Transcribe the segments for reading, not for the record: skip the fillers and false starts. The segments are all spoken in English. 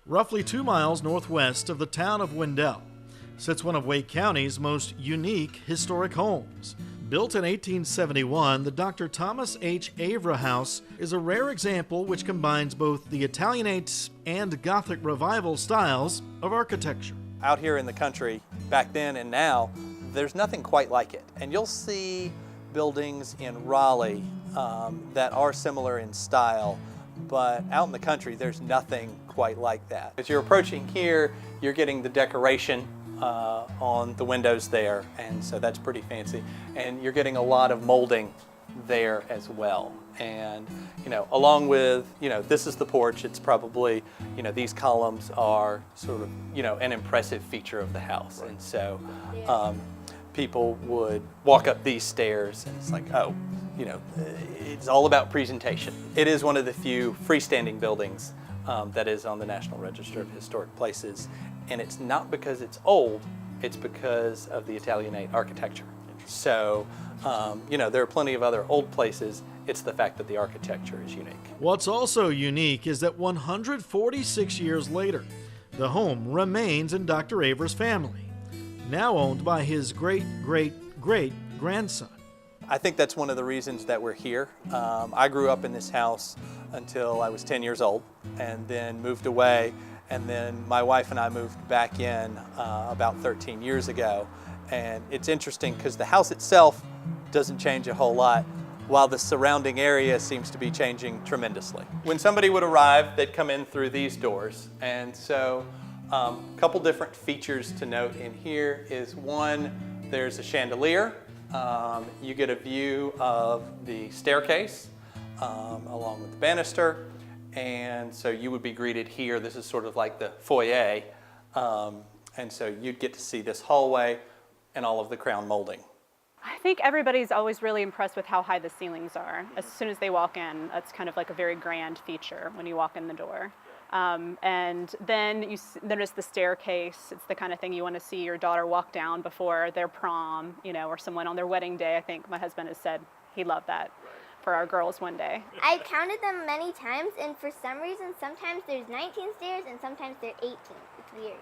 Roughly 2 miles northwest of the town of Wendell sits one of Wake County's most unique historic homes. Built in 1871, the Dr. Thomas H. Avera House is a rare example which combines both the Italianate and Gothic Revival styles of architecture. Out here in the country, back then and now, there's nothing quite like it. And you'll see buildings in Raleigh that are similar in style, but out in the country, there's nothing quite like that. As you're approaching here, you're getting the decoration on the windows there, and so that's pretty fancy. And you're getting a lot of molding there as well. And, along with, this is the porch, it's probably, these columns are sort of, an impressive feature of the house. And so people would walk up these stairs and it's like, oh, it's all about presentation. It is one of the few freestanding buildings that is on the National Register of Historic Places. And it's not because it's old, it's because of the Italianate architecture. So, there are plenty of other old places. It's the fact that the architecture is unique. What's also unique is that 146 years later, the home remains in Dr. Avera's family, now owned by his great-great-great-grandson. I think that's one of the reasons that we're here. I grew up in this house until I was 10 years old and then moved away. And then my wife and I moved back in about 13 years ago. And it's interesting because the house itself doesn't change a whole lot, while the surrounding area seems to be changing tremendously. When somebody would arrive, they'd come in through these doors. And so a couple different features to note in here is, one, there's a chandelier. You get a view of the staircase along with the banister. And so you would be greeted here. This is sort of like the foyer. And so you'd get to see this hallway and all of the crown molding. I think everybody's always really impressed with how high the ceilings are. As soon as they walk in, that's kind of like a very grand feature when you walk in the door. And then you notice the staircase. It's the kind of thing you want to see your daughter walk down before their prom, or someone on their wedding day. I think my husband has said he loved that for our girls one day. I've counted them many times, and for some reason, sometimes there's 19 stairs and sometimes they're 18. It's weird.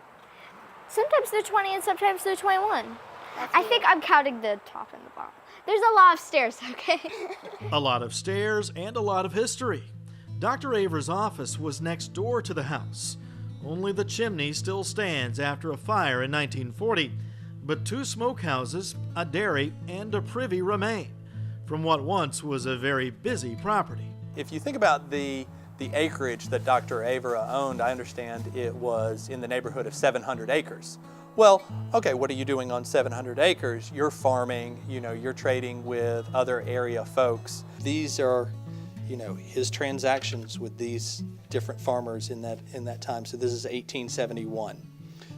Sometimes they're 20 and sometimes they're 21. I think I'm counting the top and the bottom. There's a lot of stairs, okay? A lot of stairs and a lot of history. Dr. Avera's office was next door to the house. Only the chimney still stands after a fire in 1940, but 2 smokehouses, a dairy, and a privy remain from what once was a very busy property. If you think about the acreage that Dr. Avera owned, I understand it was in the neighborhood of 700 acres. Well, okay, what are you doing on 700 acres? You're farming, you're trading with other area folks. These are, his transactions with these different farmers in that time. So this is 1871.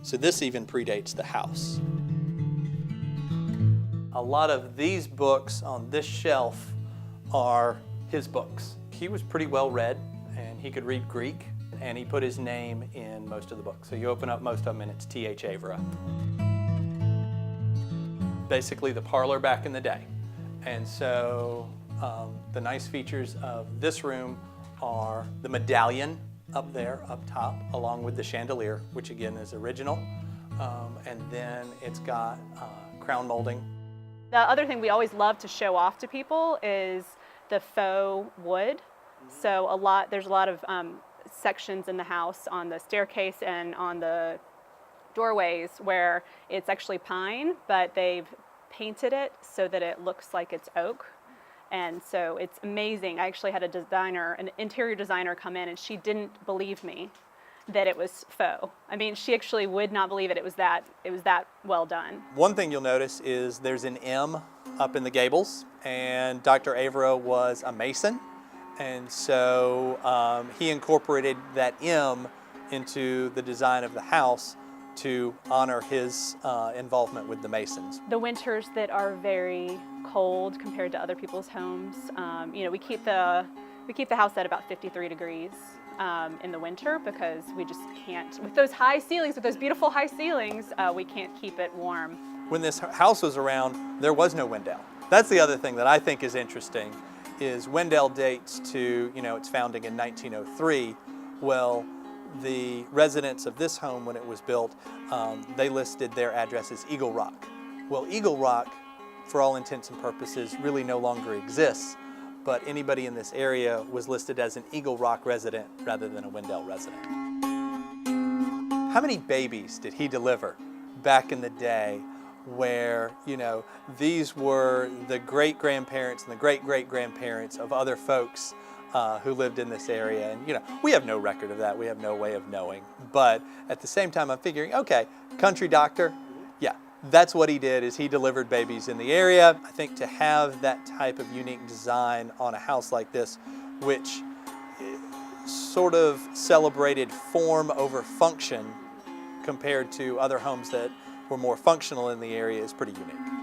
So this even predates the house. A lot of these books on this shelf are his books. He was pretty well read, and he could read Greek, and he put his name in most of the books. So you open up most of them and it's T.H. Avera. Basically the parlor back in the day. And so the nice features of this room are the medallion up there, up top, along with the chandelier, which again is original. And then it's got crown molding. The other thing we always love to show off to people is the faux wood. So there's a lot of sections in the house on the staircase and on the doorways where it's actually pine, but they've painted it so that it looks like it's oak. And so it's amazing. I actually had an interior designer come in, and she didn't believe me that it was faux. I mean, she actually would not believe it was that well done. One thing you'll notice is there's an M up in the gables, and Dr. Avera was a mason. And so he incorporated that M into the design of the house to honor his involvement with the Masons. The winters that are very cold compared to other people's homes, we keep the house at about 53 degrees in the winter because we just can't, with those high ceilings, with those beautiful high ceilings, we can't keep it warm. When this house was around, there was no Wendell. That's the other thing that I think is interesting, is Wendell dates to, its founding in 1903. Well, the residents of this home, when it was built, they listed their address as Eagle Rock. Well, Eagle Rock, for all intents and purposes, really no longer exists, but anybody in this area was listed as an Eagle Rock resident rather than a Wendell resident. How many babies did he deliver back in the day where, you know, these were the great-grandparents and the great-great-grandparents of other folks who lived in this area? And, you know, we have no record of that. We have no way of knowing. But at the same time, I'm figuring, okay, country doctor, yeah, that's what he did, is he delivered babies in the area. I think to have that type of unique design on a house like this, which sort of celebrated form over function compared to other homes that were more functional in the area, is pretty unique.